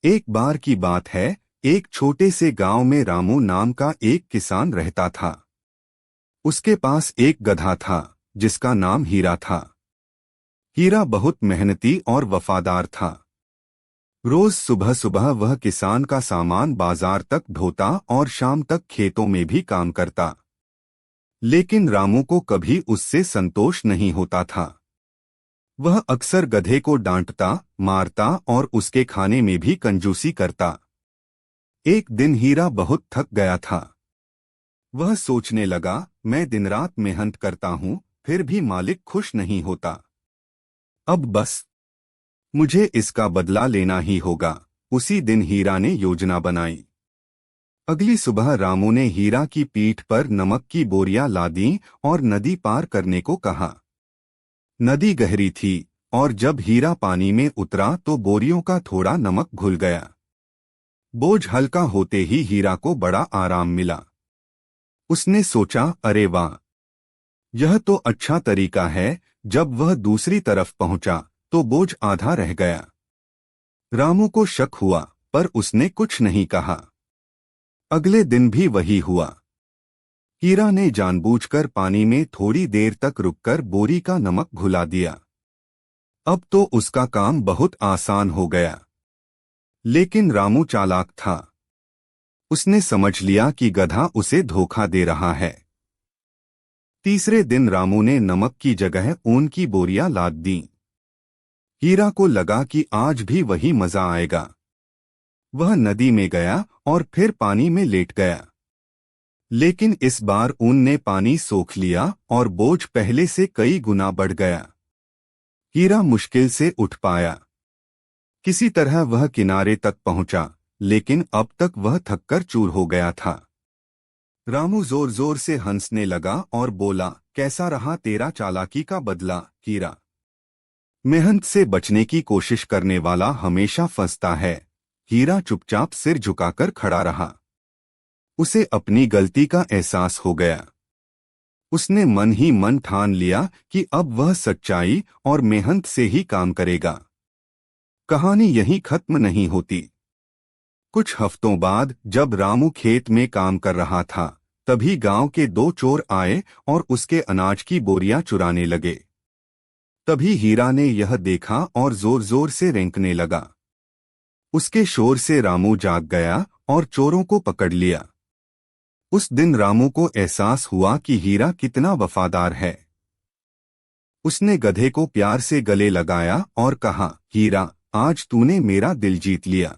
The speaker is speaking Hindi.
एक बार की बात है। एक छोटे से गांव में रामू नाम का एक किसान रहता था। उसके पास एक गधा था जिसका नाम हीरा था। हीरा बहुत मेहनती और वफादार था। रोज सुबह सुबह वह किसान का सामान बाजार तक ढोता और शाम तक खेतों में भी काम करता। लेकिन रामू को कभी उससे संतोष नहीं होता था। वह अक्सर गधे को डांटता, मारता और उसके खाने में भी कंजूसी करता। एक दिन हीरा बहुत थक गया था। वह सोचने लगा, मैं दिन रात मेहनत करता हूँ, फिर भी मालिक खुश नहीं होता। अब बस मुझे इसका बदला लेना ही होगा। उसी दिन हीरा ने योजना बनाई। अगली सुबह रामू ने हीरा की पीठ पर नमक की बोरियां लादी और नदी पार करने को कहा। नदी गहरी थी और जब हीरा पानी में उतरा तो बोरियों का थोड़ा नमक घुल गया। बोझ हल्का होते ही हीरा को बड़ा आराम मिला। उसने सोचा, अरे वाह, यह तो अच्छा तरीका है। जब वह दूसरी तरफ पहुंचा तो बोझ आधा रह गया। रामू को शक हुआ, पर उसने कुछ नहीं कहा। अगले दिन भी वही हुआ। हीरा ने जानबूझकर पानी में थोड़ी देर तक रुककर बोरी का नमक घुला दिया। अब तो उसका काम बहुत आसान हो गया। लेकिन रामू चालाक था। उसने समझ लिया कि गधा उसे धोखा दे रहा है। तीसरे दिन रामू ने नमक की जगह ऊन की बोरियां लाद दी। हीरा को लगा कि आज भी वही मजा आएगा। वह नदी में गया और फिर पानी में लेट गया। लेकिन इस बार ऊन ने पानी सोख लिया और बोझ पहले से कई गुना बढ़ गया। हीरा मुश्किल से उठ पाया। किसी तरह वह किनारे तक पहुंचा, लेकिन अब तक वह थककर चूर हो गया था। रामू जोर जोर से हंसने लगा और बोला, कैसा रहा तेरा चालाकी का बदला, हीरा? मेहनत से बचने की कोशिश करने वाला हमेशा फंसता है। हीरा चुपचाप सिर झुकाकर खड़ा रहा। उसे अपनी गलती का एहसास हो गया। उसने मन ही मन ठान लिया कि अब वह सच्चाई और मेहनत से ही काम करेगा। कहानी यहीं खत्म नहीं होती। कुछ हफ्तों बाद जब रामू खेत में काम कर रहा था, तभी गांव के दो चोर आए और उसके अनाज की बोरियां चुराने लगे। तभी हीरा ने यह देखा और जोर जोर से रेंकने लगा। उसके शोर से रामू जाग गया और चोरों को पकड़ लिया। उस दिन रामू को एहसास हुआ कि हीरा कितना वफादार है। उसने गधे को प्यार से गले लगाया और कहा, हीरा, आज तूने मेरा दिल जीत लिया।